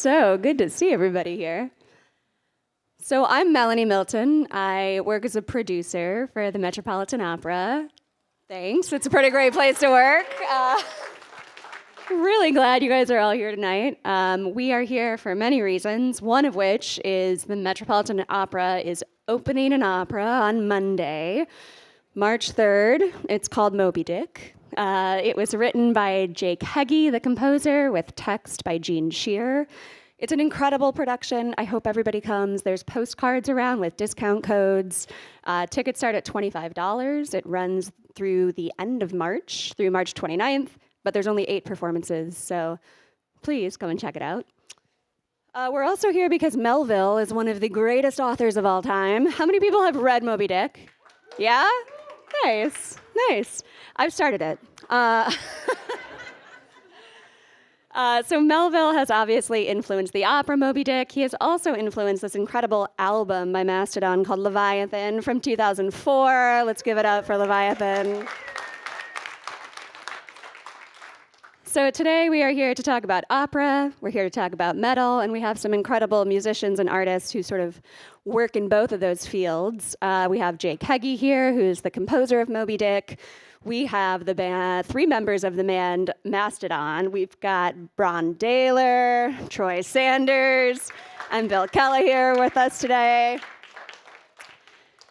So good to see everybody here. So I'm Melanie Milton. I work as a producer for the Metropolitan Opera. Thanks. It's a pretty great place to work. Really glad you guys are all here tonight. We are here for many reasons, one of which is the Metropolitan Opera is opening an opera on Monday, March 3rd. It's called Moby-Dick. It was written by Jake Heggie, the composer, with text by Gene Shear. It's an incredible production. I hope everybody comes. There's postcards around with discount codes. Tickets start at $25. It runs through the end of March, through March 29th, but there's only 8 performances, so please come and check it out. We're also here because Melville is one of the greatest authors of all time. How many people have read Moby-Dick? Yeah? Nice, nice. I've started it. So Melville has obviously influenced the opera Moby-Dick. He has also influenced this incredible album by Mastodon called Leviathan from 2004. Let's give it up for Leviathan. So today we are here to talk about opera, we're here to talk about metal, and we have some incredible musicians and artists who sort of work in both of those fields. We have Jake Heggie here, who's the composer of Moby-Dick. We have the band, 3 members of the band Mastodon. We've got Bron Daler, Troy Sanders, and Bill Kella here with us today.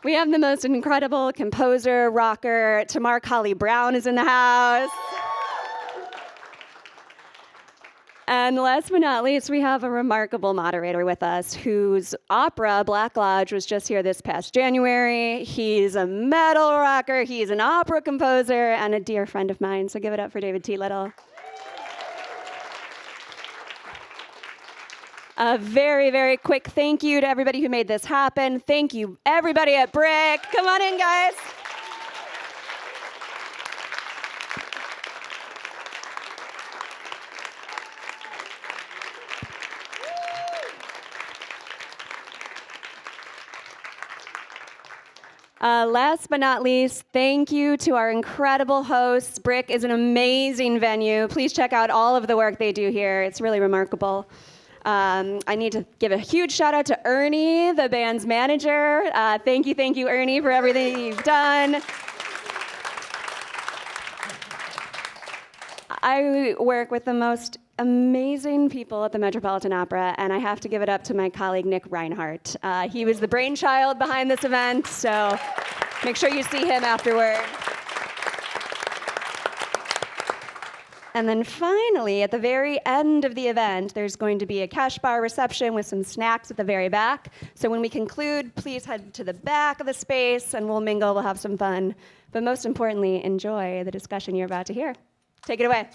We have the most incredible composer, rocker, Tamar-kali Brown is in the house. And last but not least, we have a remarkable moderator with us whose opera, Black Lodge, was just here this past January. He's a metal rocker, he's an opera composer, and a dear friend of mine, so give it up for David T. Little. A very, very quick thank you to everybody who made this happen. Thank you, everybody at Brick. Come on in, guys. Last but not least, thank you to our incredible hosts. Brick is an amazing venue. Please check out all of the work they do here. It's really remarkable. I need to give a huge shout out to Ernie, the band's manager. Thank you, Ernie, for everything you've done. I work with the most amazing people at the Metropolitan Opera, and I have to give it up to my colleague, Nick Reinhardt. He was the brainchild behind this event, so make sure you see him afterward. And then finally, at the very end of the event, there's going to be a cash bar reception with some snacks at the very back. So when we conclude, please head to the back of the space, and we'll mingle, we'll have some fun. But most importantly, enjoy the discussion you're about to hear. Take it away.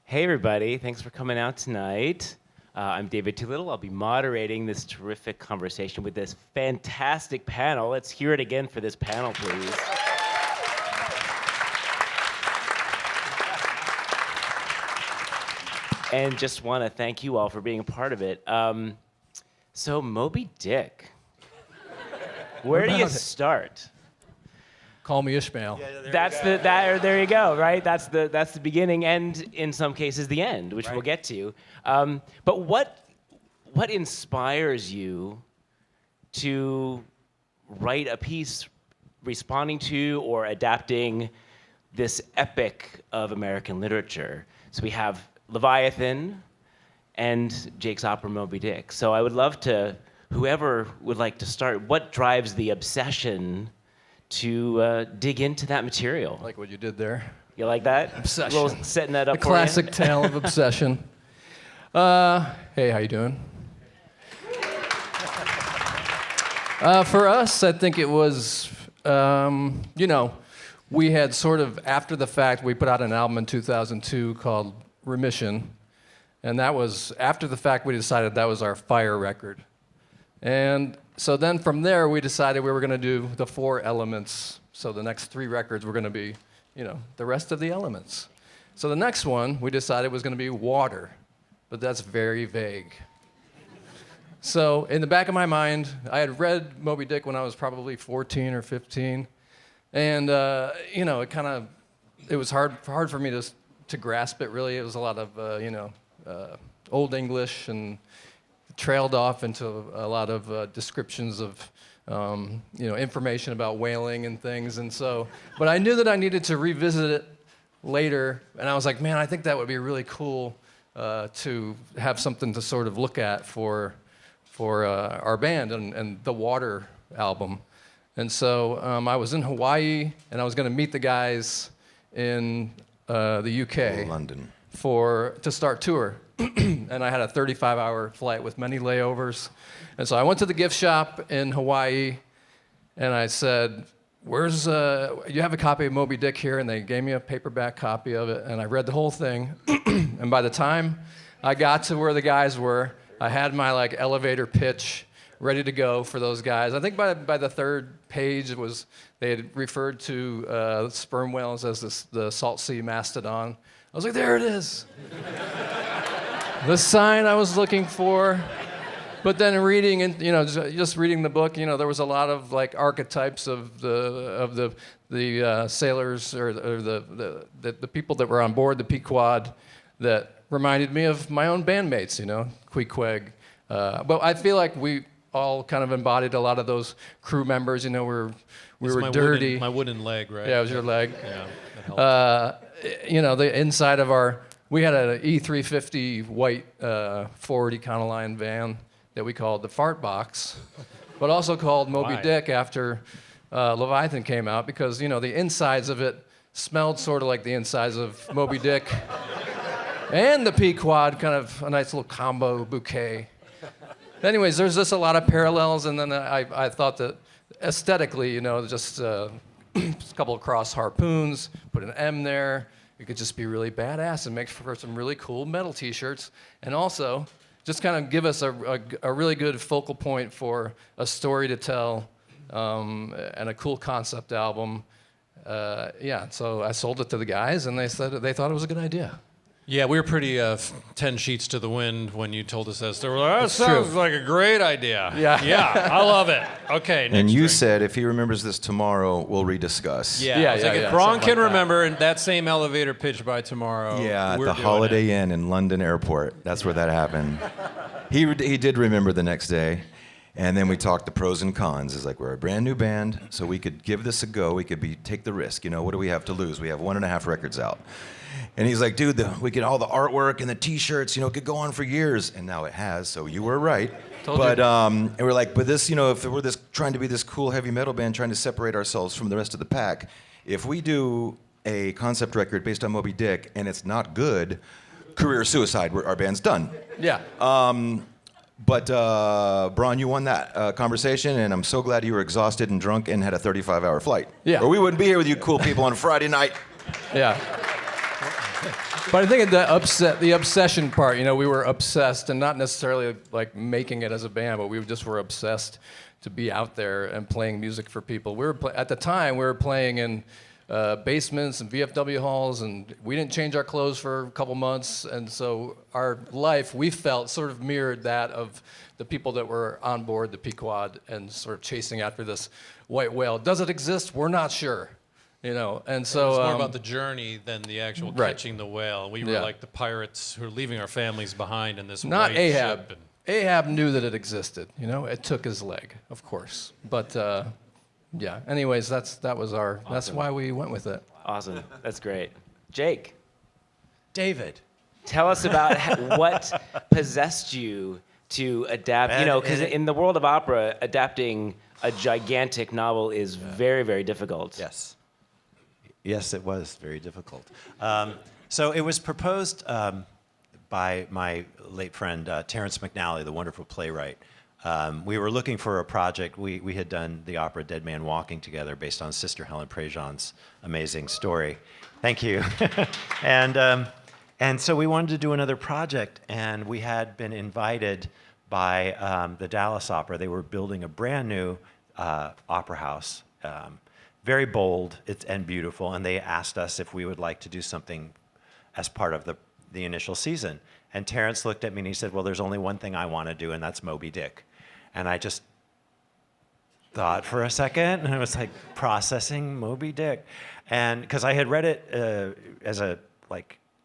Hey everybody, thanks for coming out tonight. I'm David T. Little. I'll be moderating this terrific conversation with this fantastic panel. Let's hear it again for this panel, please. And just want to thank you all for being a part of it. So Moby-Dick, where do you start? Call me Ishmael. Yeah, there you go, right? That's the beginning, and in some cases the end, which we'll get to. But what inspires you to write a piece responding to or adapting this epic of American literature? So we have Leviathan and Jake's opera Moby-Dick. So I would love to, whoever would like to start, what drives the obsession to dig into that material? I like what you did there. You like that? Obsession. A little setting that up The for you? classic tale of obsession. Hey, how you doing? For us, I think it was, we had sort of, after the fact, we put out an album in 2002 called Remission. And that was, after the fact, we decided that was our fire record. And so then from there, we decided we were going to do the 4 elements. So the next 3 records were going to be, the rest of the elements. So the next one, we decided was going to be water. But that's very vague. So in the back of my mind, I had read Moby-Dick when I was probably 14 or 15. And, it kind of it was hard for me to grasp it. Really, it was a lot of Old English, and trailed off into a lot of descriptions of information about whaling and things. And so, but I knew that I needed to revisit it later, and I was like, man, I think that would be really cool to have something to sort of look at for our band and the Water album. And so I was in Hawaii, and I was going to meet the guys in the UK, London, to start tour. And I had a 35-hour flight with many layovers. And so I went to the gift shop in Hawaii, and I said, "Where's you have a copy of Moby-Dick here?" And they gave me a paperback copy of it, and I read the whole thing. And by the time I got to where the guys were, I had my elevator pitch ready to go for those guys. I think by the third page they had referred to sperm whales as the salt sea mastodon. I was like, there it is. The sign I was looking for. But then reading and just reading the book, there was a lot of archetypes of the sailors or the people that were on board the Pequod that reminded me of my own bandmates, Queequeg. But I feel like we all kind of embodied a lot of those crew members. We were dirty. My wooden leg, right? Yeah, it was your leg. Yeah, that helped. The inside of we had an E350 white Ford Econoline van that we called the Fart Box, but also called Moby-Dick after Leviathan came out, because the insides of it smelled sort of like the insides of Moby-Dick and the Pequod, kind of a nice little combo bouquet. Anyways, there's just a lot of parallels, and then I thought that aesthetically, just a couple of cross harpoons, put an M there, it could just be really badass and make for some really cool metal t-shirts, and also just kind of give us a really good focal point for a story to tell and a cool concept album. So I sold it to the guys, and they said they thought it was a good idea. Yeah, we were pretty 10 sheets to the wind when you told us that story. We're like, that sounds like a great idea. Yeah, I love it. Okay, and you said if he remembers this tomorrow, we'll rediscuss. Yeah, if Braun can remember that same elevator pitch by tomorrow. Yeah, at the Holiday Inn in London Airport. That's where that happened. He did remember the next day. And then we talked the pros and cons. It's like, we're a brand new band, so we could give this a go. We could take the risk. What do we have to lose? We have 1.5 records out. And he's like, dude, we get all the artwork and the T-shirts, it could go on for years. And now it has, so you were right. And we're like, but this, if we're trying to be this cool heavy metal band, trying to separate ourselves from the rest of the pack, if we do a concept record based on Moby-Dick and it's not good, career suicide, our band's done. Yeah. But Braun, you won that conversation, and I'm so glad you were exhausted and drunk and had a 35-hour flight. Yeah. Or we wouldn't be here with you cool people on Friday night. Yeah. But I think the obsession part, we were obsessed, and not necessarily making it as a band, but we just were obsessed to be out there and playing music for people. At the time, we were playing in basements and VFW halls, and we didn't change our clothes for a couple months, and so our life, we felt, sort of mirrored that of the people that were on board the Pequod and sort of chasing after this white whale. Does it exist? We're not sure. And so it's more about the journey than the actual catching the whale. We were like the pirates who are leaving our families behind in this not white Ahab. ship. Ahab knew that it existed. It took his leg, of course. But anyways, that's why we went with it. Awesome. That's great. Jake. David. Tell us about what possessed you to adapt, because in the world of opera, adapting a gigantic novel is very, very difficult. Yes, it was very difficult. So it was proposed by my late friend, Terrence McNally, the wonderful playwright. We were looking for a project. We had done the opera Dead Man Walking together based on Sister Helen Prejean's amazing story. Thank you. And so we wanted to do another project, and we had been invited by the Dallas Opera. They were building a brand new opera house. Very bold and beautiful, and they asked us if we would like to do something as part of the initial season. And Terrence looked at me and he said, well, there's only one thing I want to do, and that's Moby-Dick. And I just thought for a second, and I was like processing Moby-Dick. And because I had read it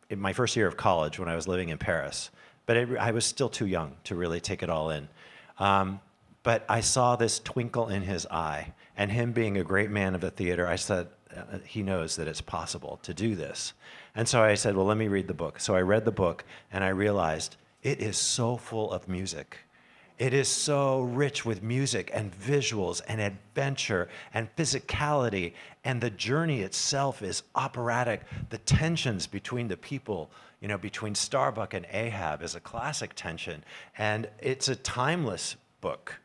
in my first year of college when I was living in Paris, but I was still too young to really take it all in. But I saw this twinkle in his eye, and him being a great man of the theater, I said, he knows that it's possible to do this. And so I said, well, let me read the book. So I read the book, and I realized it is so full of music. It is so rich with music and visuals and adventure and physicality, and the journey itself is operatic. The tensions between the people, between Starbuck and Ahab is a classic tension, and it's a timeless book.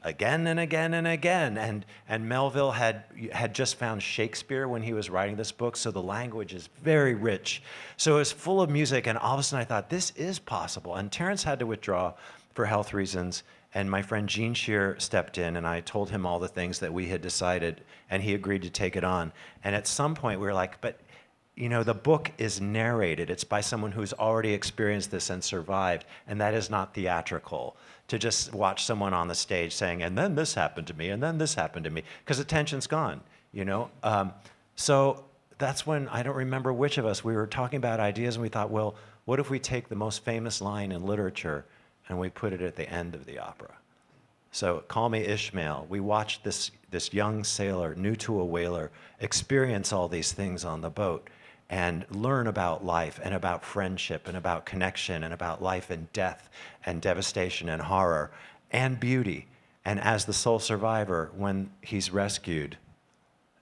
Again and again and again. And Melville had just found Shakespeare when he was writing this book, so the language is very rich. So it was full of music, and all of a sudden I thought, this is possible. And Terrence had to withdraw for health reasons, and my friend Gene Shear stepped in, and I told him all the things that we had decided, and he agreed to take it on. And at some point we were like, but the book is narrated. It's by someone who's already experienced this and survived, and that is not theatrical. To just watch someone on the stage saying, and then this happened to me, and then this happened to me, because the tension's gone, So that's when, I don't remember which of us, we were talking about ideas, and we thought, well, what if we take the most famous line in literature and we put it at the end of the opera? So Call Me Ishmael, we watched this young sailor, new to a whaler, experience all these things on the boat and learn about life and about friendship and about connection and about life and death and devastation and horror and beauty. And as the sole survivor, when he's rescued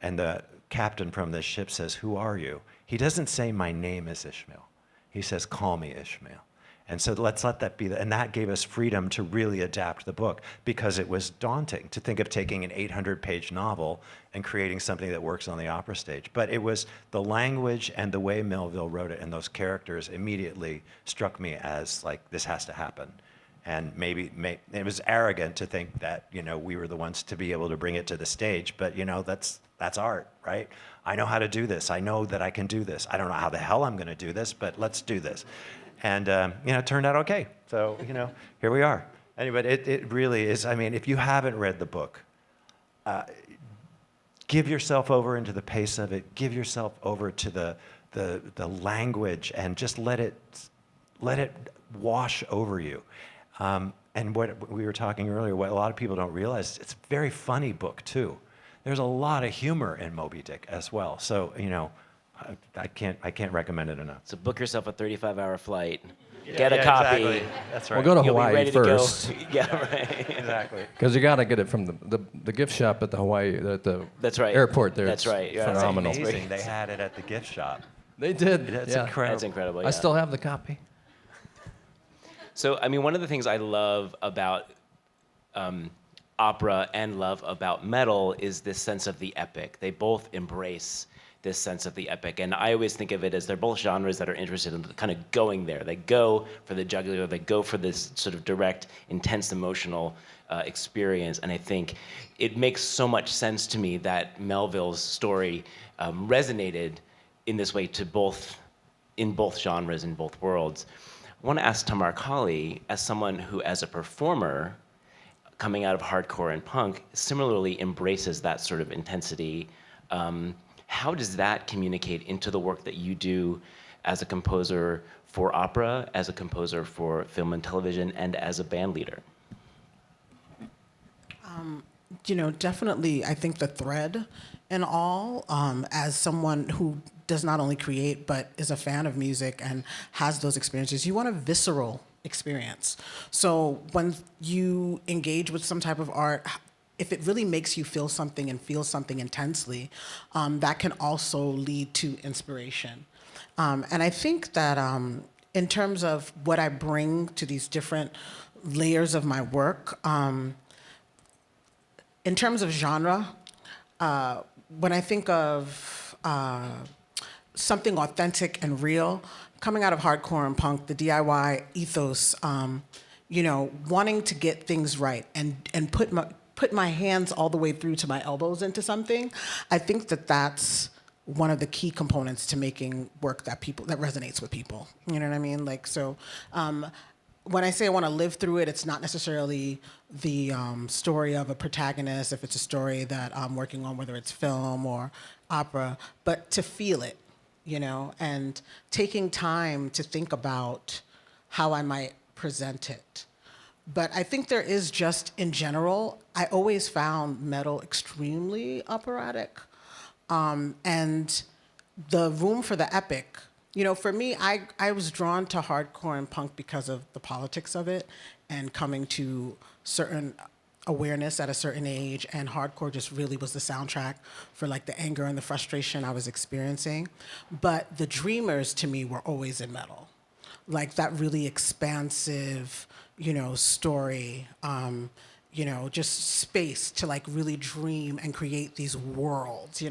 and the captain from the ship says, who are you? He doesn't say, my name is Ishmael. He says, call me Ishmael. And so let's let that be, and that gave us freedom to really adapt the book, because it was daunting to think of taking an 800-page novel and creating something that works on the opera stage. But it was the language and the way Melville wrote it, and those characters immediately struck me as like, this has to happen. And maybe it was arrogant to think that we were the ones to be able to bring it to the stage, but that's art, right? I know how to do this. I know that I can do this. I don't know how the hell I'm going to do this, but let's do this. And, it turned out okay. So, here we are. Anyway, it really is, if you haven't read the book, give yourself over into the pace of it. Give yourself over to the language, and just let it wash over you. And what we were talking earlier, what a lot of people don't realize, it's a very funny book, too. There's a lot of humor in Moby-Dick as well. So, I can't recommend it enough. So book yourself a 35-hour flight. Get a copy. Exactly. That's right. We'll go to You'll be Hawaii ready first. to go. Yeah, right. Exactly. Because you got to get it from the gift shop at the Hawaii, at the That's right. airport there. That's It's right. Yeah, that's phenomenal. It's amazing. They had it at the gift shop. They did. That's yeah. incredible. That's incredible. Yeah. I still have the copy. So, one of the things I love about opera and love about metal is this sense of the epic. They both embrace this sense of the epic. And I always think of it as they're both genres that are interested in kind of going there. They go for the jugular, they go for this sort of direct, intense emotional experience. And I think it makes so much sense to me that Melville's story resonated in this way in both genres, in both worlds. I want to ask Tamar-kali, as someone who, as a performer, coming out of hardcore and punk, similarly embraces that sort of intensity. How does that communicate into the work that you do as a composer for opera, as a composer for film and television, and as a band leader? Definitely, I think the thread in all, as someone who does not only create, but is a fan of music and has those experiences, you want a visceral experience. So when you engage with some type of art, if it really makes you feel something and feel something intensely, that can also lead to inspiration. And I think that in terms of what I bring to these different layers of my work, in terms of genre, when I think of something authentic and real, coming out of hardcore and punk, the DIY ethos, wanting to get things right and put my hands all the way through to my elbows into something, I think that that's one of the key components to making work that resonates with people. You know what I mean? when I say I want to live through it, it's not necessarily the story of a protagonist, if it's a story that I'm working on, whether it's film or opera, but to feel it, and taking time to think about how I might present it. But I think there is just, in general, I always found metal extremely operatic. And the room for the epic, for me, I was drawn to hardcore and punk because of the politics of it and coming to certain awareness at a certain age, and hardcore just really was the soundtrack for like the anger and the frustration I was experiencing. But the dreamers to me were always in metal. Like that really expansive, story, just space to like really dream and create these worlds,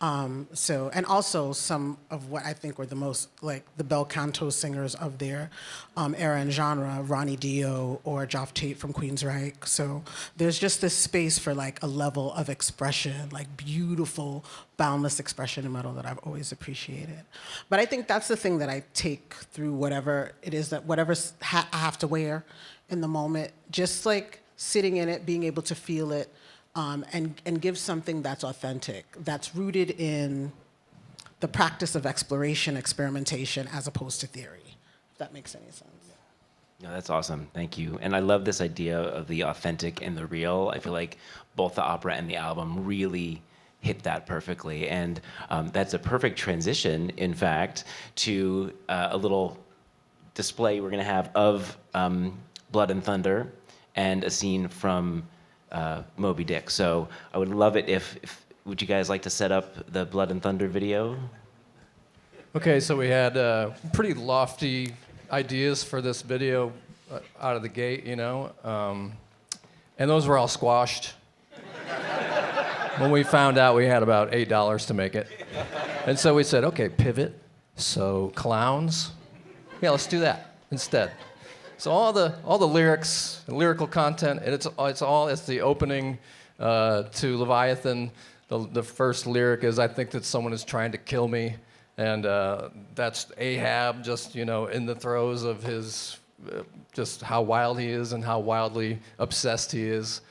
and also some of what I think were the most, like the bel canto singers of their era and genre, Ronnie Dio or Joff Tate from Queensryche. So there's just this space for like a level of expression, like beautiful, boundless expression in metal that I've always appreciated. But I think that's the thing that I take through whatever it is that whatever I have to wear in the moment, just like sitting in it, being able to feel it, and give something that's authentic, that's rooted in the practice of exploration, experimentation, as opposed to theory, if that makes any sense. No, that's awesome. Thank you. And I love this idea of the authentic and the real. I feel like both the opera and the album really hit that perfectly. And that's a perfect transition, in fact, to a little display we're going to have of Blood and Thunder and a scene from Moby-Dick. So I would love it if would you guys like to set up the Blood and Thunder video? Okay, so we had pretty lofty ideas for this video out of the gate, and those were all squashed when we found out we had about $8 to make it. And so we said, okay, pivot. So clowns, yeah, let's do that instead. So all the lyrics, and lyrical content, and it's the opening to Leviathan. The first lyric is, "I think that someone is trying to kill me," and that's Ahab just in the throes of his just how wild he is and how wildly obsessed he is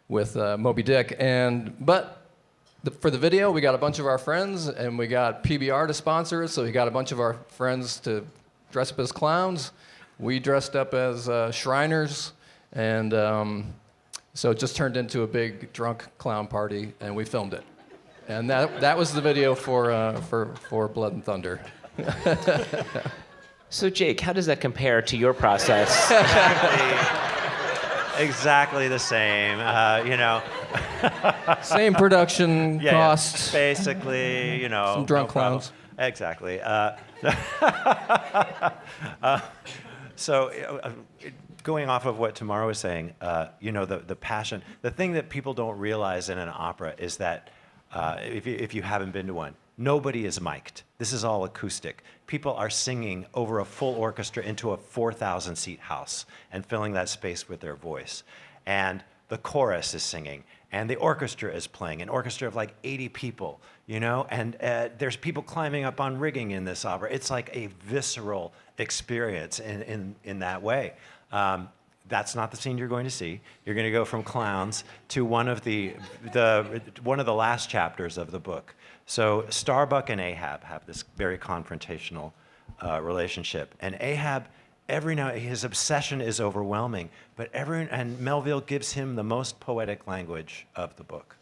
with Moby-Dick. For the video, we got a bunch of our friends, and we got PBR to sponsor it. So we got a bunch of our friends to dress up as clowns. We dressed up as Shriners, and so it just turned into a big drunk clown party, and we filmed it. And that was the video for Blood and Thunder. So Jake, how does that compare to your process? Exactly the same, Same production costs. Basically, Some drunk clowns. Exactly. So, going off of what Tamara was saying, the passion, the thing that people don't realize in an opera is that if you haven't been to one, nobody is mic'd. This is all acoustic. People are singing over a full orchestra into a 4,000-seat house and filling that space with their voice. And the chorus is singing, and the orchestra is playing, an orchestra of like 80 people, and there's people climbing up on rigging in this opera. It's like a visceral experience in that way. That's not the scene you're going to see. You're going to go from clowns to one of the last chapters of the book. So Starbuck and Ahab have this very confrontational relationship, and Ahab, his obsession is overwhelming, and Melville gives him the most poetic language of the book.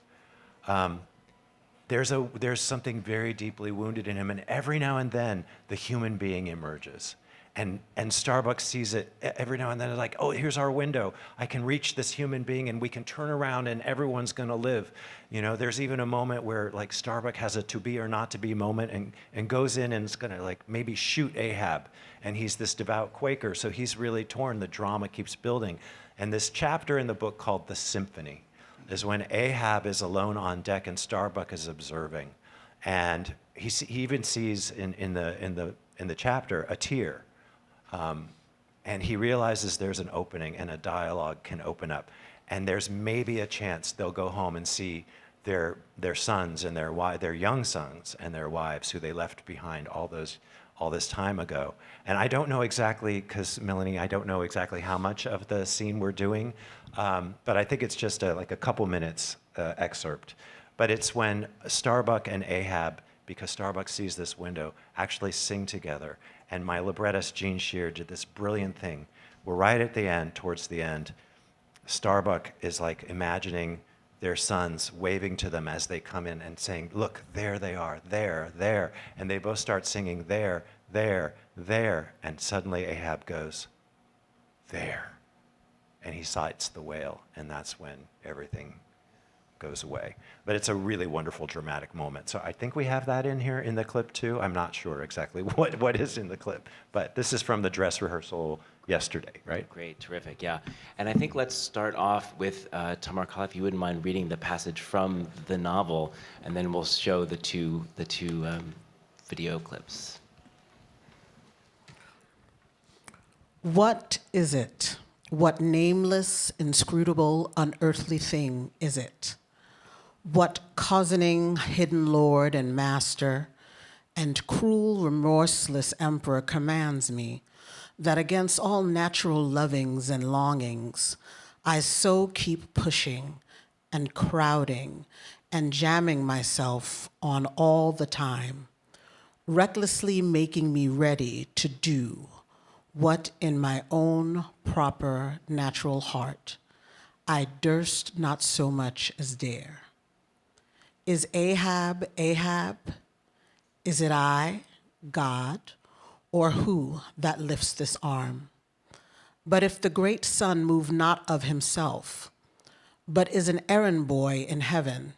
There's something very deeply wounded in him, and every now and then the human being emerges. And Starbuck sees it every now and then, like, oh, here's our window. I can reach this human being, and we can turn around, and everyone's going to live. There's even a moment where, like, Starbuck has a to be or not to be moment and goes in and is going to, like, maybe shoot Ahab. And he's this devout Quaker, so he's really torn. The drama keeps building. And this chapter in the book called The Symphony is when Ahab is alone on deck and Starbuck is observing. And he even sees in the chapter a tear. And he realizes there's an opening and a dialogue can open up. And there's maybe a chance they'll go home and see their sons and their young sons and their wives who they left behind all all this time ago. And I don't know exactly, because Melanie, I don't know exactly how much of the scene we're doing, but I think it's just like a couple minutes excerpt. But it's when Starbuck and Ahab, because Starbuck sees this window, actually sing together. And my librettist, Gene Shear, did this brilliant thing. We're right at the end, towards the end. Starbuck is like imagining their sons waving to them as they come in and saying, look, there they are, there, there. And they both start singing there, there, there. And suddenly Ahab goes, there. And he sights the whale, and that's when everything goes away. But it's a really wonderful dramatic moment. So I think we have that in here in the clip too. I'm not sure exactly what is in the clip, but this is from the dress rehearsal yesterday, right? Great, terrific, yeah. And I think let's start off with Tamar-kali, if you wouldn't mind reading the passage from the novel, and then we'll show the two video clips. What is it? What nameless, inscrutable, unearthly thing is it? What cozening hidden lord and master and cruel, remorseless emperor commands me that against all natural lovings and longings, I so keep pushing and crowding and jamming myself on all the time, recklessly making me ready to do what in my own proper natural heart I durst not so much as dare. Is Ahab Ahab? Is it I, God, or who that lifts this arm? But if the great sun move not of himself, but is an errand boy in heaven,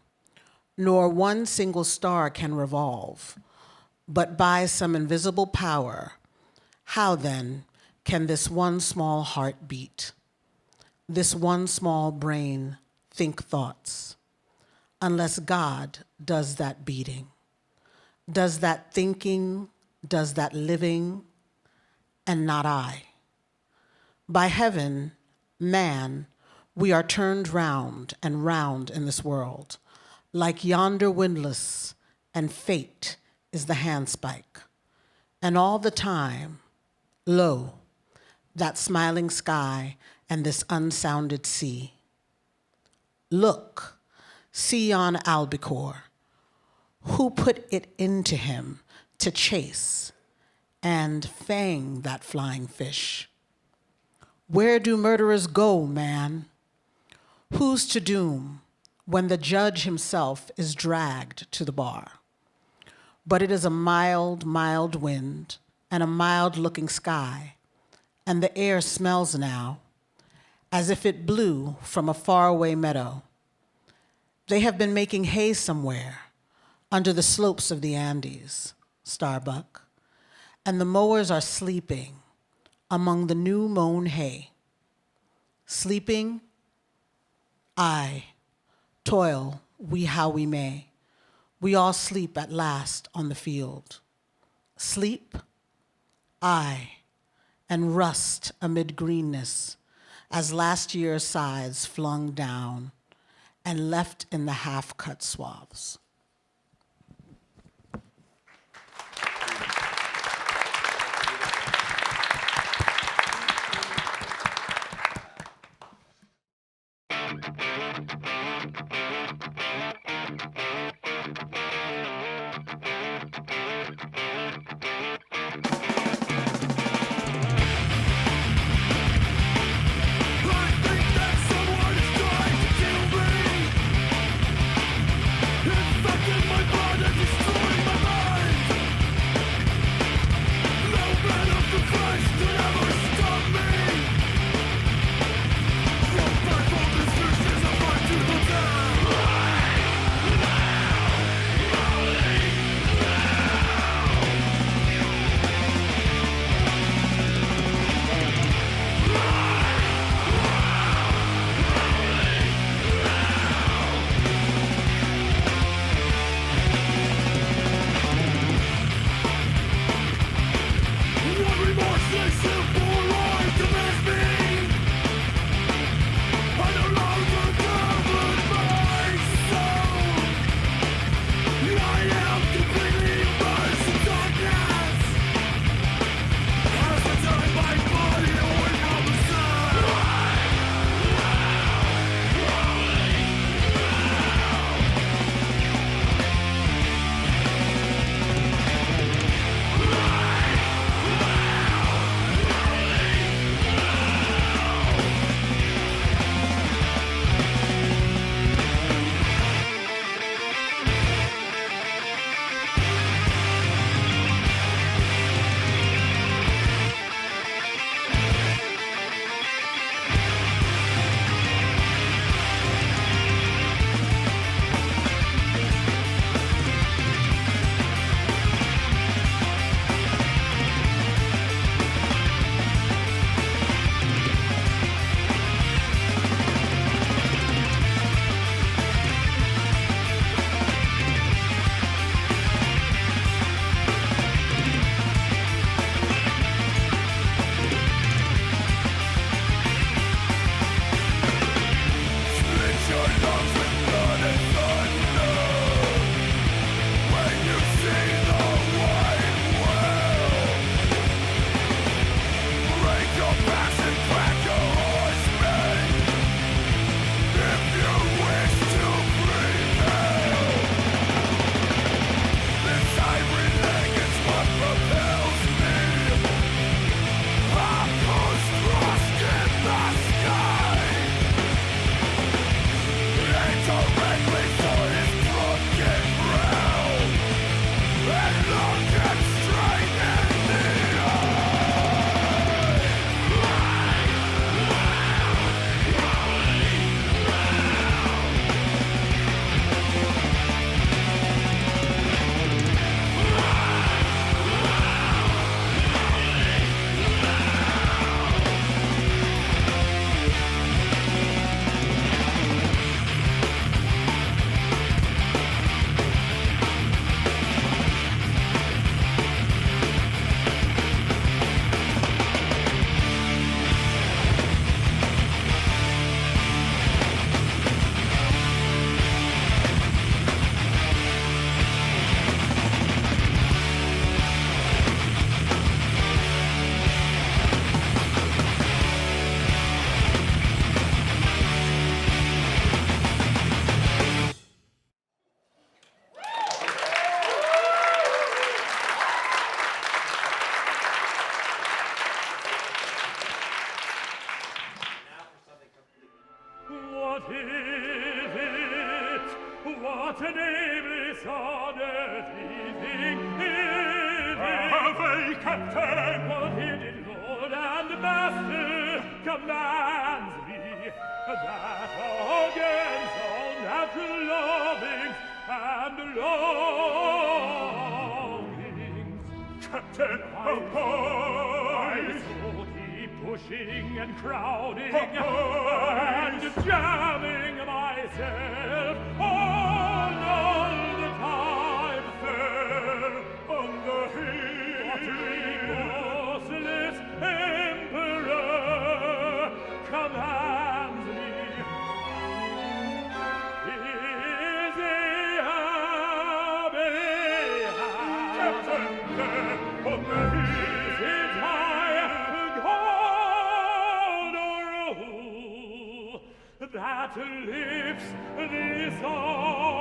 nor one single star can revolve, but by some invisible power, how then can this one small heart beat, this one small brain think thoughts, unless God does that beating, does that thinking, does that living, and not I? By heaven, man, we are turned round and round in this world, like yonder windlass, and fate is the handspike. And all the time, lo, that smiling sky and this unsounded sea. Look, see yon albacore, who put it into him to chase and fang that flying fish? Where do murderers go, man? Who's to doom when the judge himself is dragged to the bar? But it is a mild, mild wind and a mild-looking sky, and the air smells now as if it blew from a faraway meadow. They have been making hay somewhere under the slopes of the Andes, Starbuck, and the mowers are sleeping among the new mown hay. Sleeping? Aye, toil we how we may. We all sleep at last on the field. Sleep? Aye, and rust amid greenness as last year's scythes flung down and left in the half-cut swaths. what is it? What a nameless unearthly thing is it? Away, Captain! What is it, Lord and Master commands me, that against all natural lovings and longings, Captain, I so keep pushing and crowding and jamming myself all the time there on the hill. What remorseless emperor commands me? Is a Captain, there on the hill is my God or that lifts this arm.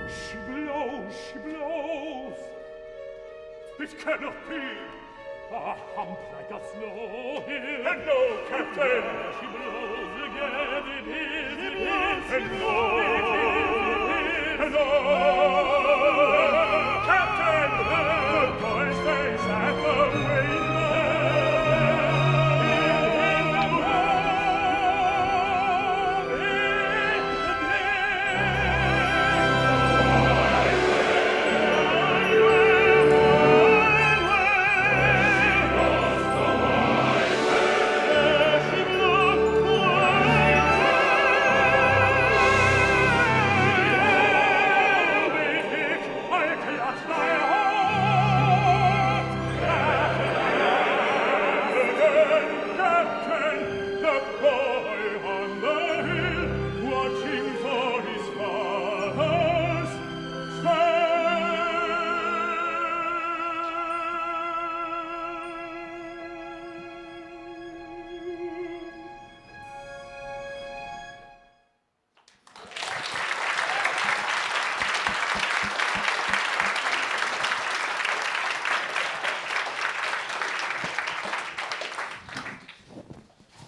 She blows. It cannot be. A hump like a snow hill. And no, Captain. She blows again. It is. And no. Captain. The boy's face at the window.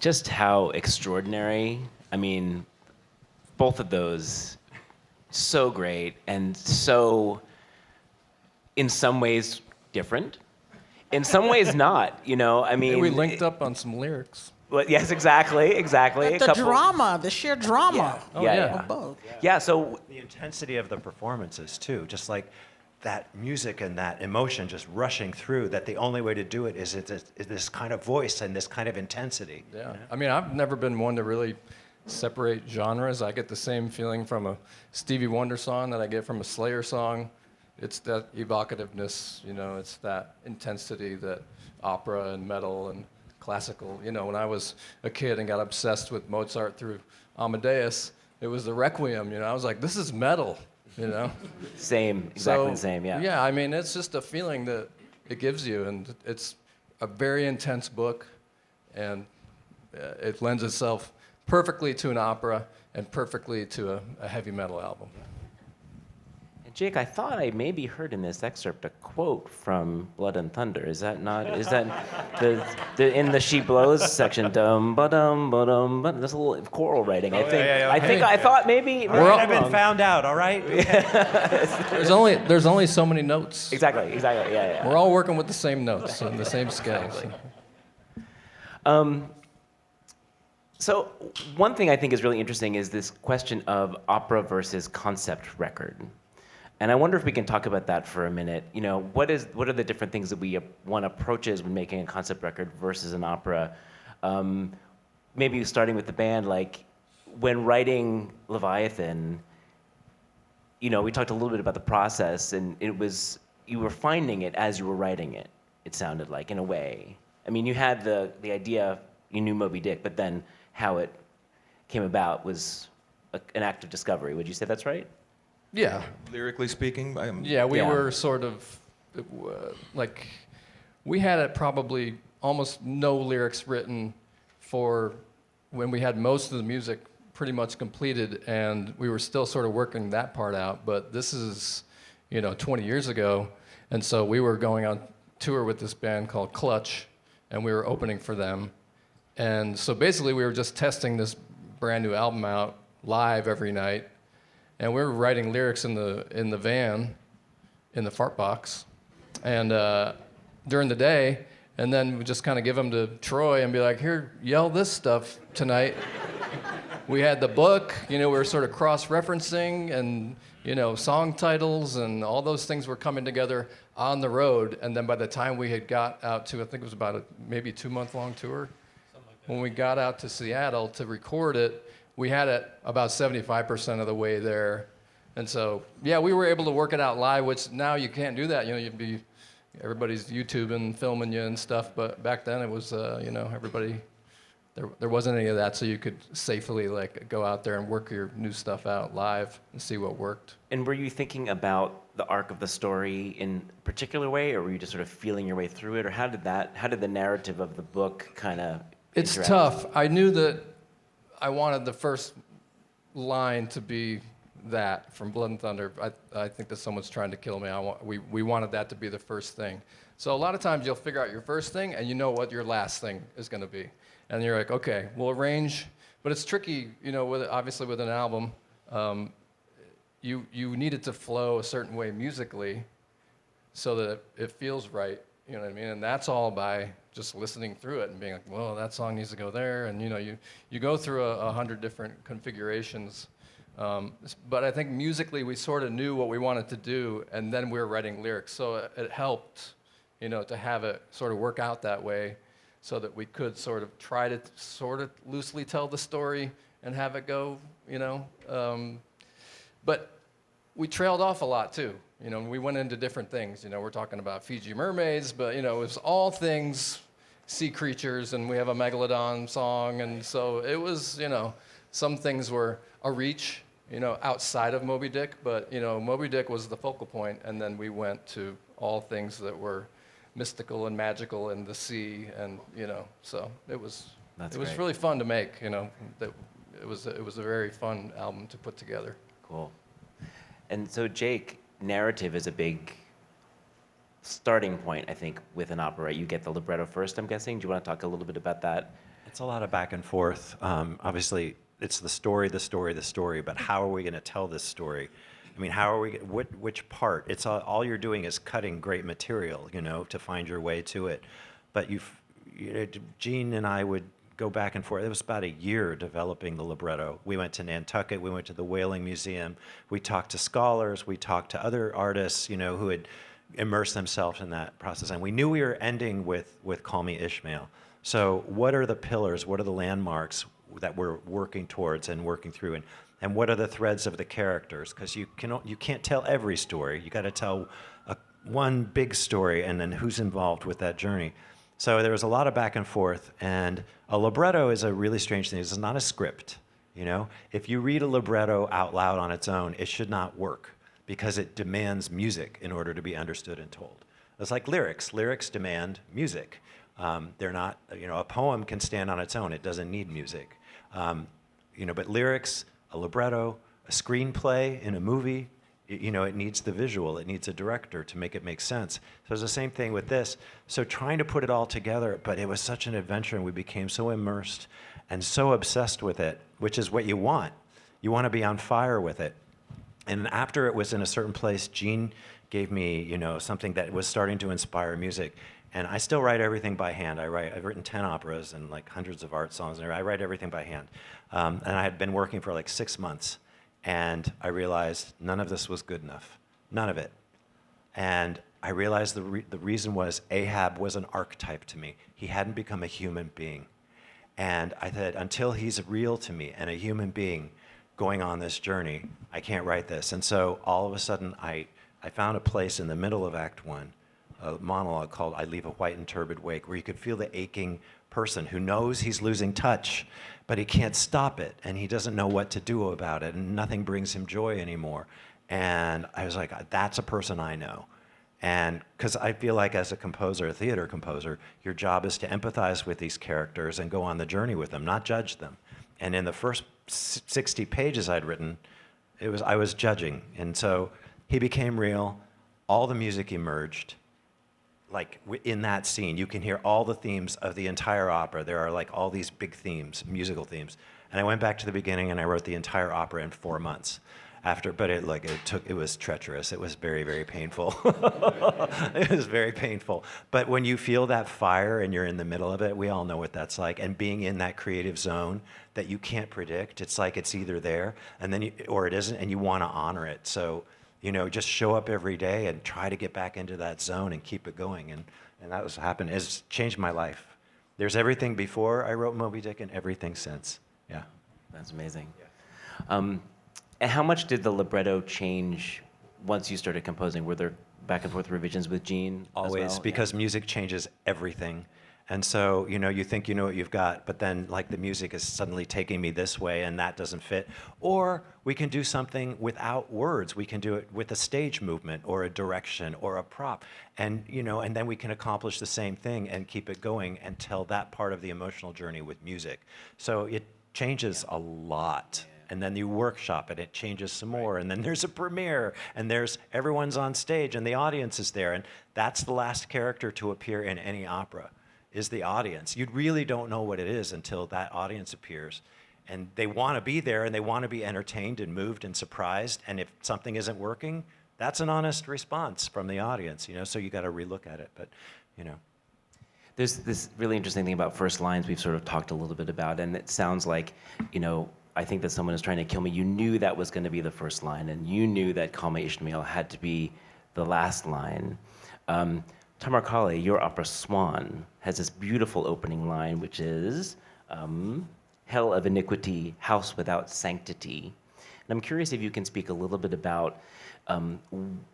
Just how extraordinary. I mean, both of those, so great and so, in some ways, different. In some ways, not. You know, I mean, We linked up on some lyrics. Well, yes, exactly. The drama, the sheer drama. Yeah. Of both. Yeah. So The intensity of the performances too, just like that music and that emotion just rushing through, that the only way to do it is this kind of voice and this kind of intensity. Yeah. I mean, I've never been one to really separate genres. I get the same feeling from a Stevie Wonder song that I get from a Slayer song. It's that evocativeness, you know, it's that intensity that opera and metal and classical, you know, when I was a kid and got obsessed with Mozart through Amadeus, it was the Requiem, you know, I was like, this is metal, you know? Same, exactly the same, yeah. Yeah, I mean, it's just a feeling that it gives you, and it's a very intense book, and it lends itself perfectly to an opera and perfectly to a heavy metal album. Jake, I thought I maybe heard in this excerpt a quote from Blood and Thunder. Is that not? Is that the in the She Blows section? Dum ba dum ba dum. There's a little choral writing. I think. I thought maybe. I've been found out. All right. There's only so many notes. Exactly. Yeah. We're all working with the same notes and the same scales. So one thing I think is really interesting is this question of opera versus concept record. And I wonder if we can talk about that for a minute. You know, what are the different things that one approaches when making a concept record versus an opera? Maybe starting with the band, like when writing Leviathan, you know, we talked a little bit about the process, and you were finding it as you were writing it. It sounded like, in a way. I mean, you had the idea, you knew Moby-Dick, but then how it came about was an act of discovery. Would you say that's right? Yeah. Lyrically speaking? We were sort of, like, we had probably almost no lyrics written for when we had most of the music pretty much completed, and we were still sort of working that part out. But this is, 20 years ago, and so we were going on tour with this band called Clutch, and we were opening for them. And so basically, we were just testing this brand new album out live every night, and we were writing lyrics in the van, in the fart box, and during the day. And then we just kind of give them to Troy and be like, here, yell this stuff tonight. We had the book, we were sort of cross-referencing, and, song titles and all those things were coming together on the road. And then by the time we had got out to, I think it was about a maybe 2-month-long tour, when we got out to Seattle to record it, we had it about 75% of the way there. And so, yeah, we were able to work it out live, which now you can't do that. You'd be... Everybody's YouTubing, filming you and stuff, but back then it was, everybody, there wasn't any of that, so you could safely go out there and work your new stuff out live and see what worked. And were you thinking about the arc of the story in a particular way, or were you just sort of feeling your way through it, or how did the narrative of the book kind of It's interact? tough. I knew that I wanted the first line to be that from Blood and Thunder. I think that someone's trying to kill me. We wanted that to be the first thing. So a lot of times you'll figure out your first thing and you know what your last thing is going to be. And you're like, okay, we'll arrange. But it's tricky, obviously with an album, you need it to flow a certain way musically so that it feels right. You know what I mean? And that's all by just listening through it and being like, well, that song needs to go there. And you go through 100 different configurations. But I think musically we sort of knew what we wanted to do, and then we were writing lyrics. So it helped, to have it sort of work out that way so that we could sort of try to sort of loosely tell the story and have it go, But we trailed off a lot, too. We went into different things. We're talking about Fiji mermaids, but, it was all things sea creatures, and we have a Megalodon song. And so it was, some things were a reach, outside of Moby-Dick, but, Moby-Dick was the focal point, and then we went to all things that were mystical and magical in the sea, and, so it was great. really fun to make, that it was a very fun album to put together. Cool. And so, Jake, narrative is a big starting point, I think, with an opera, right? You get the libretto first, I'm guessing. Do you want to talk a little bit about that? It's a lot of back and forth. Obviously, it's the story, but how are we going to tell this story? I mean, how are we? Which part? It's all you're doing is cutting great material, to find your way to it. But Gene and I would go back and forth. It was about a year developing the libretto. We went to Nantucket. We went to the Whaling Museum. We talked to scholars. We talked to other artists, who had immersed themselves in that process. And we knew we were ending with Call Me Ishmael. So what are the pillars? What are the landmarks that we're working towards and working through? And what are the threads of the characters? Because you can't tell every story. You got to tell one big story, and then who's involved with that journey. So there was a lot of back and forth, and a libretto is a really strange thing. It's not a script, If you read a libretto out loud on its own, it should not work because it demands music in order to be understood and told. It's like lyrics. Lyrics demand music. They're not, a poem can stand on its own. It doesn't need music. But lyrics, a libretto, a screenplay in a movie, it needs the visual. It needs a director to make it make sense. So it's the same thing with this. So trying to put it all together, but it was such an adventure, and we became so immersed and so obsessed with it, which is what you want. You want to be on fire with it. And after it was in a certain place, Gene gave me, something that was starting to inspire music. And I still write everything by hand. I've written 10 operas and hundreds of art songs, and I write everything by hand. And I had been working for 6 months, and I realized none of this was good enough. None of it. And I realized the reason was Ahab was an archetype to me. He hadn't become a human being. And I said, until he's real to me and a human being going on this journey, I can't write this. And so all of a sudden, I found a place in the middle of Act 1, a monologue called I Leave a White and Turbid Wake, where you could feel the aching person who knows he's losing touch, but he can't stop it, and he doesn't know what to do about it, and nothing brings him joy anymore. And I was like, that's a person I know. And because I feel like as a composer, a theater composer, your job is to empathize with these characters and go on the journey with them, not judge them. And in the first 60 pages I'd written, I was judging. And so he became real, all the music emerged. Like in that scene, you can hear all the themes of the entire opera. There are like all these big themes, musical themes. And I went back to the beginning and I wrote the entire opera in 4 months. But it was treacherous. It was very, very painful. It was very painful. But when you feel that fire and you're in the middle of it, we all know what that's like. And being in that creative zone that you can't predict, it's like it's either there and then or it isn't, and you want to honor it. So, just show up every day and try to get back into that zone and keep it going. And that was happened. It's changed my life. There's everything before I wrote Moby-Dick and everything since. Yeah. That's amazing. Yeah. And how much did the libretto change once you started composing? Were there back and forth revisions with Gene? Always, because music changes everything. And so, you think you know what you've got, but then like the music is suddenly taking me this way and that doesn't fit. Or we can do something without words. We can do it with a stage movement or a direction or a prop. And, and then we can accomplish the same thing and keep it going and tell that part of the emotional journey with music. So it changes a lot. And then you workshop it, it changes some more, and then there's a premiere, and everyone's on stage, and the audience is there, and that's the last character to appear in any opera, is the audience. You really don't know what it is until that audience appears, and they want to be there, and they want to be entertained and moved and surprised, and if something isn't working, that's an honest response from the audience, so you got to relook at it, but, There's this really interesting thing about first lines we've sort of talked a little bit about, and it sounds like, I think that someone is trying to kill me. You knew that was going to be the first line, and you knew that Call Me Ishmael had to be the last line. Tamar-kali, your opera Swan, has this beautiful opening line, which is, hell of iniquity, house without sanctity. And I'm curious if you can speak a little bit about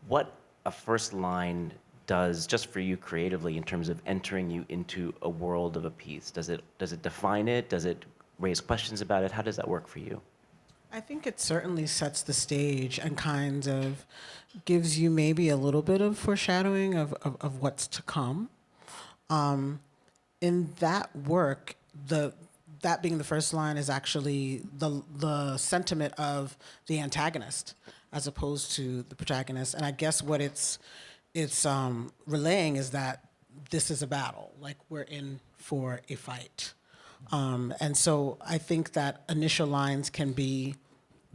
what a first line does just for you creatively in terms of entering you into a world of a piece. Does it define it? Does it raise questions about it? How does that work for you? I think it certainly sets the stage and kind of gives you maybe a little bit of foreshadowing of what's to come. In that work, that being the first line is actually the sentiment of the antagonist as opposed to the protagonist. And I guess what it's relaying is that this is a battle, like we're in for a fight. And so I think that initial lines can be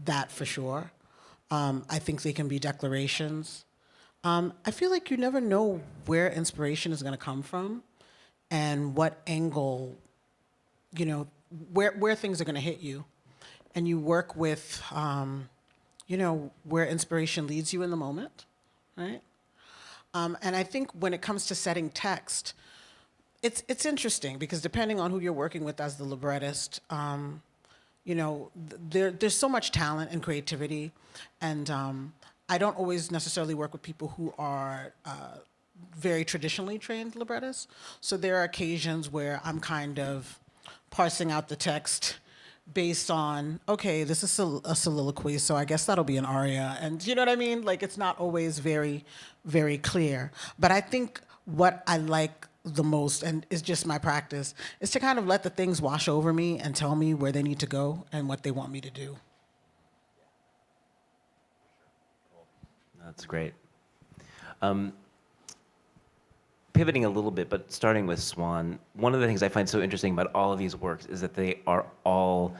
that for sure. I think they can be declarations. I feel like you never know where inspiration is going to come from and what angle, where things are going to hit you. And you work with, where inspiration leads you in the moment, right? And I think when it comes to setting text, it's interesting because depending on who you're working with as the librettist, there's so much talent and creativity, and I don't always necessarily work with people who are very traditionally trained librettists. So there are occasions where I'm kind of parsing out the text based on, okay, this is a soliloquy, so I guess that'll be an aria, and you know what I mean? Like, it's not always very, very clear. But I think what I like the most, and is just my practice, is to kind of let the things wash over me and tell me where they need to go and what they want me to do. That's great. Pivoting a little bit, but starting with Swan, one of the things I find so interesting about all of these works is that they are all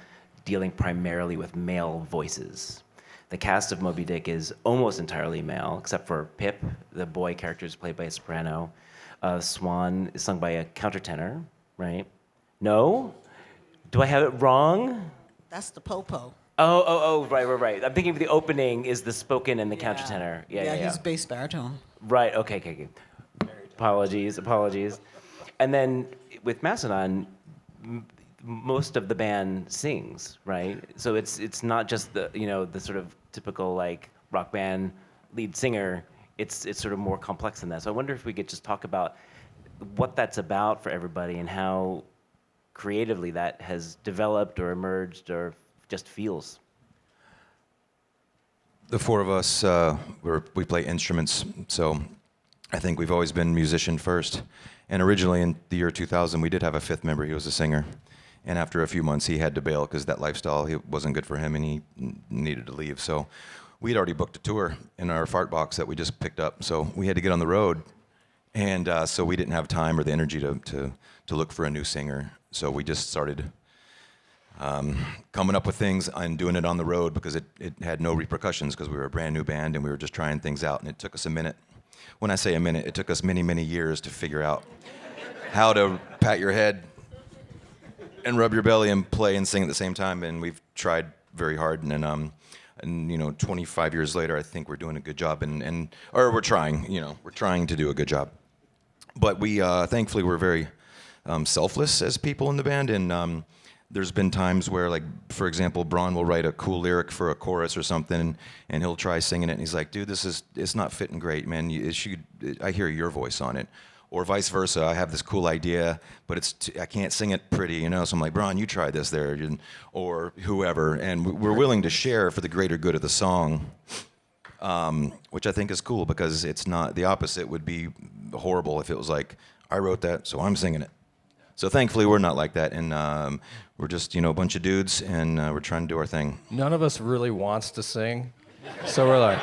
dealing primarily with male voices. The cast of Moby-Dick is almost entirely male, except for Pip, the boy character is played by a soprano. Swan is sung by a countertenor, right? No? Do I have it wrong? That's the popo. Oh, right. I'm thinking of the opening is the spoken and the countertenor. Yeah. He's bass baritone. Right, okay. Apologies. And then with Mastodon, most of the band sings, right? So it's not just the sort of typical like rock band lead singer. It's sort of more complex than that. So I wonder if we could just talk about what that's about for everybody and how creatively that has developed or emerged or just feels. The four of us, we play instruments, so I think we've always been musician first. And originally in the year 2000, we did have a fifth member. He was a singer. And after a few months, he had to bail because that lifestyle wasn't good for him and he needed to leave. So we'd already booked a tour in our fart box that we just picked up. So we had to get on the road. And so we didn't have time or the energy to look for a new singer. So we just started coming up with things and doing it on the road because it had no repercussions because we were a brand new band and we were just trying things out. And it took us a minute. When I say a minute, it took us many, many years to figure out how to pat your head and rub your belly and play and sing at the same time. And we've tried very hard. And 25 years later, I think we're doing a good job. Or we're trying, we're trying to do a good job. But we, thankfully, we're very selfless as people in the band. And there's been times where, like, for example, Braun will write a cool lyric for a chorus or something, and he'll try singing it, and he's like, dude, it's not fitting great, man. I hear your voice on it. Or vice versa, I have this cool idea, but I can't sing it pretty, So I'm like, Braun, you try this there, or whoever. And we're willing to share for the greater good of the song, which I think is cool because it's not, the opposite would be horrible if it was like, I wrote that, so I'm singing it. So thankfully, we're not like that, and we're just, a bunch of dudes, and we're trying to do our thing. None of us really wants to sing, so we're like,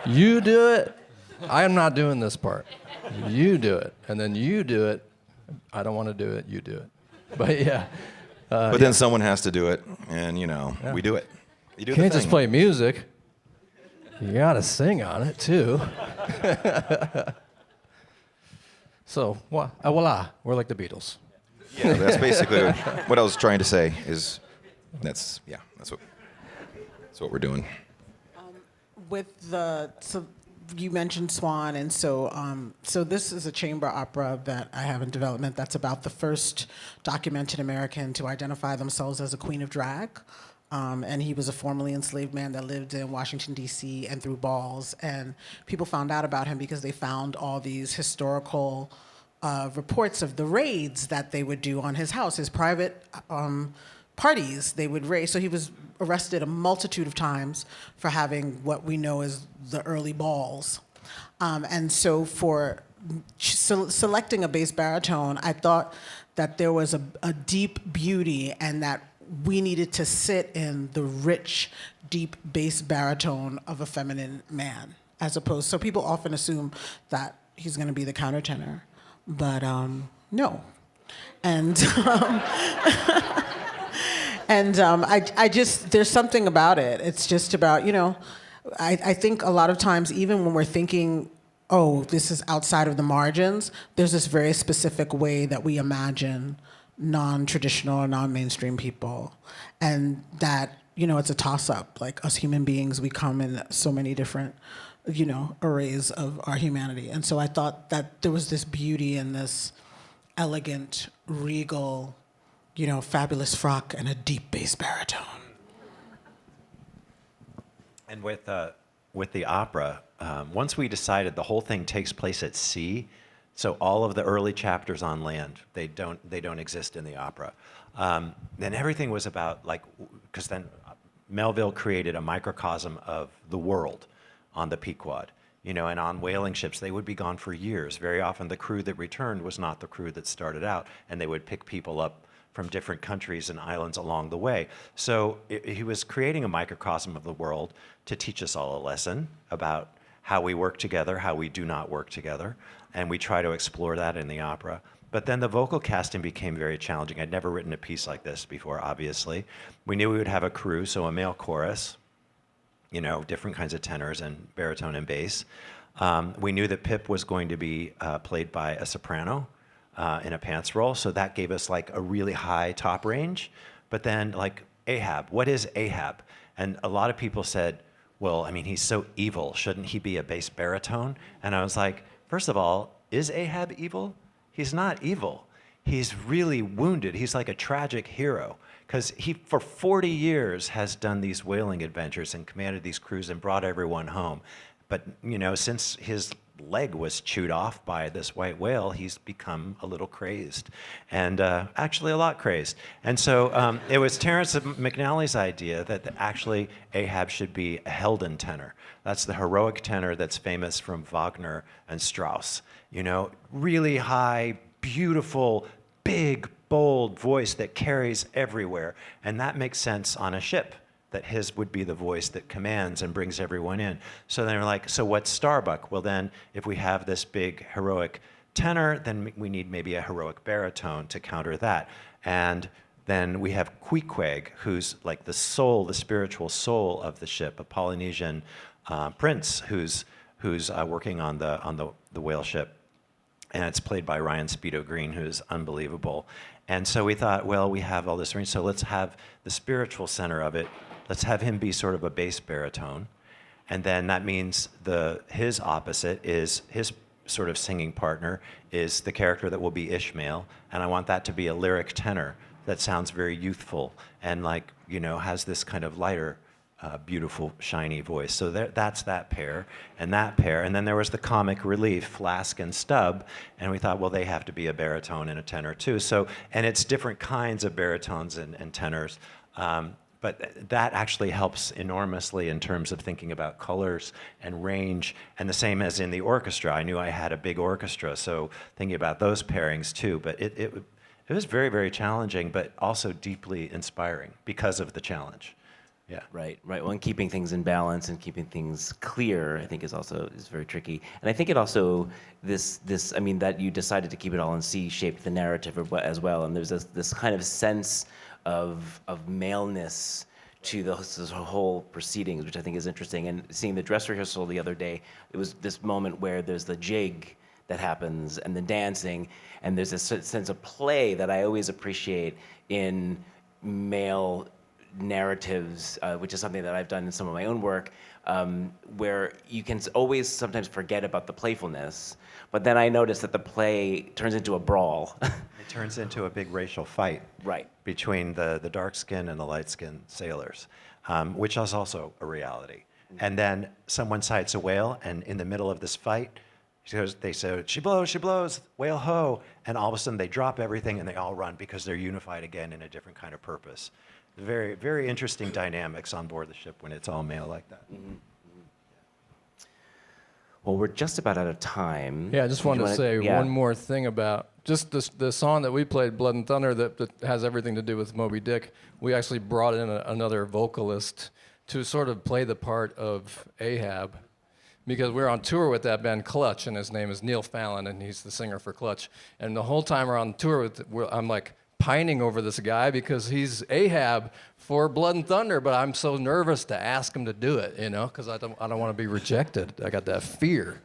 you do it. I am not doing this part. You do it, and then you do it. I don't want to do it. You do it. But yeah. But then someone has to do it, and we do it. You can't just play music. You gotta sing on it too. So, voila, we're like the Beatles. Yeah, that's basically what I was trying to say. That's what we're doing. So you mentioned Swan, and so this is a chamber opera that I have in development. That's about the first documented American to identify themselves as a queen of drag. And he was a formerly enslaved man that lived in Washington, D.C. and threw balls. And people found out about him because they found all these historical reports of the raids that they would do on his house, his private parties they would raid. So he was arrested a multitude of times for having what we know as the early balls. And so for selecting a bass baritone, I thought that there was a deep beauty and that we needed to sit in the rich, deep bass baritone of a feminine man, as opposed. So people often assume that he's going to be the countertenor, but no. And I just there's something about it. It's just about I think a lot of times even when we're thinking, oh, this is outside of the margins, there's this very specific way that we imagine non-traditional or non-mainstream people, and that it's a toss-up. Like us human beings, we come in so many different arrays of our humanity, and so I thought that there was this beauty in this elegant, regal, fabulous frock and a deep bass baritone. And with the opera, once we decided the whole thing takes place at sea. So all of the early chapters on land, they don't exist in the opera. Then everything was about because then Melville created a microcosm of the world on the Pequod, and on whaling ships, they would be gone for years. Very often the crew that returned was not the crew that started out, and they would pick people up from different countries and islands along the way. So he was creating a microcosm of the world to teach us all a lesson about how we work together, how we do not work together. And we try to explore that in the opera. But then the vocal casting became very challenging. I'd never written a piece like this before, obviously. We knew we would have a crew, so a male chorus, different kinds of tenors and baritone and bass. We knew that Pip was going to be played by a soprano in a pants role, so that gave us a really high top range. But then Ahab, what is Ahab? And a lot of people said, well, he's so evil. Shouldn't he be a bass baritone? And I was like, first of all, is Ahab evil? He's not evil. He's really wounded. He's like a tragic hero because he, for 40 years, has done these whaling adventures and commanded these crews and brought everyone home. But, since his leg was chewed off by this white whale, he's become a little crazed, and actually a lot crazed. And so it was Terrence McNally's idea that actually Ahab should be a Helden tenor. That's the heroic tenor that's famous from Wagner and Strauss. You know, really high, beautiful, big, bold voice that carries everywhere. And that makes sense on a ship, that his would be the voice that commands and brings everyone in. So then we're like, so what's Starbuck? Well then, if we have this big heroic tenor, then we need maybe a heroic baritone to counter that. And then we have Queequeg, who's like the soul, the spiritual soul of the ship, a Polynesian prince who's working on the whale ship. And it's played by Ryan Speedo Green, who's unbelievable. And so we thought, well, we have all this range, so let's have the spiritual center of it. Let's have him be sort of a bass baritone. And then that means his opposite is his sort of singing partner is the character that will be Ishmael. And I want that to be a lyric tenor that sounds very youthful and like, you know, has this kind of lighter, beautiful, shiny voice. So that's that pair. And then there was the comic relief, Flask and Stubb. And we thought, well, they have to be a baritone and a tenor too. So, and it's different kinds of baritones and tenors. But that actually helps enormously in terms of thinking about colors and range, and the same as in the orchestra. I knew I had a big orchestra, so thinking about those pairings too. But it was very, very challenging, but also deeply inspiring because of the challenge. Yeah. Right. Well, and keeping things in balance and keeping things clear, I think, is very tricky. And I think it also I mean, that you decided to keep it all in C shaped the narrative as well. And there's this kind of sense of maleness to this whole proceedings, which I think is interesting. And seeing the dress rehearsal the other day, it was this moment where there's the jig that happens and the dancing, and there's this sense of play that I always appreciate in male narratives, which is something that I've done in some of my own work, where you can always sometimes forget about the playfulness, but then I notice that the play turns into a brawl. It turns into a big racial fight between the dark-skinned and the light-skinned sailors, which is also a reality. And then someone sights a whale, and in the middle of this fight, they say, she blows, whale ho, and all of a sudden they drop everything and they all run because they're unified again in a different kind of purpose. Very, very interesting dynamics on board the ship when it's all male like that. Mm-hmm. Well, we're just about out of time. Yeah, I just wanted to say one more thing about just the song that we played, Blood and Thunder, that has everything to do with Moby-Dick. We actually brought in another vocalist to sort of play the part of Ahab, because we're on tour with that band Clutch, and his name is Neil Fallon, and he's the singer for Clutch. And the whole time we're on tour, I'm like pining over this guy because he's Ahab for Blood and Thunder, but I'm so nervous to ask him to do it, you know, because I don't want to be rejected. I got that fear.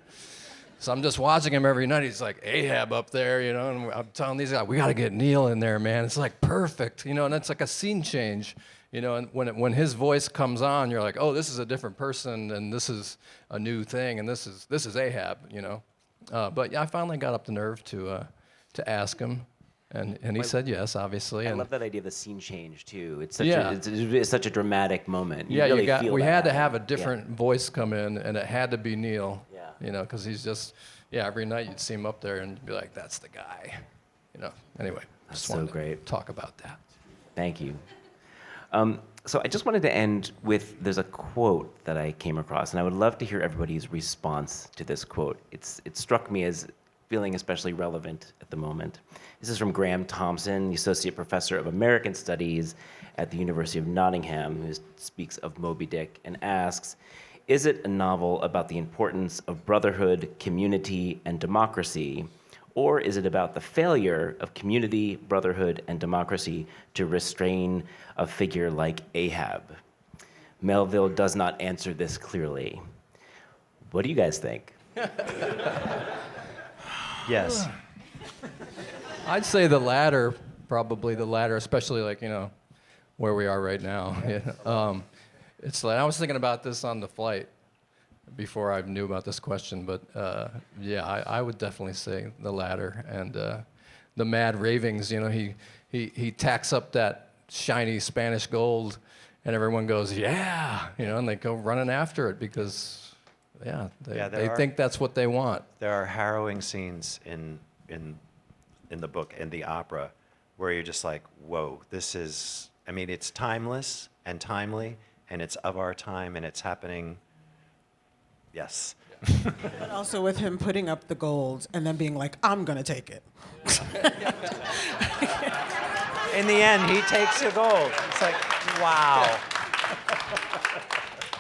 So I'm just watching him every night. He's like Ahab up there, you know, and I'm telling these guys, we got to get Neil in there, man. It's like perfect, you know, and it's like a scene change, you know, and when his voice comes on, you're like, oh, this is a different person, and this is a new thing, and this is Ahab, you know. But yeah, I finally got up the nerve to ask him. And he said yes, obviously. I love that idea of the scene change too. It's such a dramatic moment. You really we had to have a different voice come in, and it had to be Neil. Yeah. You know, because he's just every night you'd see him up there and be like, that's the guy. You know. Anyway, that's so great. Talk about that. Thank you. So I just wanted to end with, there's a quote that I came across, and I would love to hear everybody's response to this quote. It struck me as feeling especially relevant at the moment. This is from Graham Thompson, the Associate Professor of American Studies at the University of Nottingham, who speaks of Moby-Dick and asks, is it a novel about the importance of brotherhood, community, and democracy, or is it about the failure of community, brotherhood, and democracy to restrain a figure like Ahab? Melville does not answer this clearly. What do you guys think? Yes. I'd say the latter, probably the latter, especially like, you know, where we are right now. Yeah. It's like, I was thinking about this on the flight before I knew about this question, but I would definitely say the latter. And the mad ravings, you know, he tacks up that shiny Spanish gold, and everyone goes, yeah, you know, and they go running after it because yeah, Yeah, they think that's what they want. There are harrowing scenes in the book and the opera where you're just like, whoa, this is, I mean, it's timeless and timely, and it's of our time, and it's happening. Yes. And also with him putting up the gold and then being like, I'm gonna take it. In the end, he takes the gold. It's like, wow.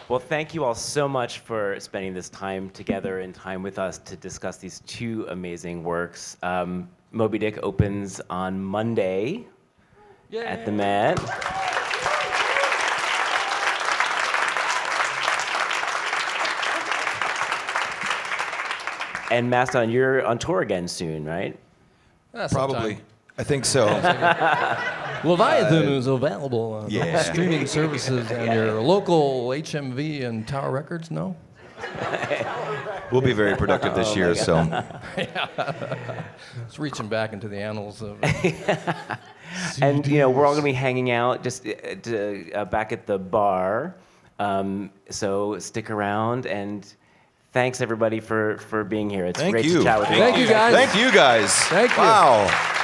Well, thank you all so much for spending this time together and time with us to discuss these two amazing works. Moby-Dick opens on Monday at the Met. And Mastodon, you're on tour again soon, right? Probably. I think so. Leviathan is available on yeah. streaming services and your local HMV and Tower Records, no? We'll be very productive this year, so. It's reaching back into the annals of... And you know, we're all going to be hanging out just back at the bar. So stick around, and thanks everybody for being here. It's Thank great you. to chat with you. Thank you, guys. Thank you, guys. Thank you. Wow.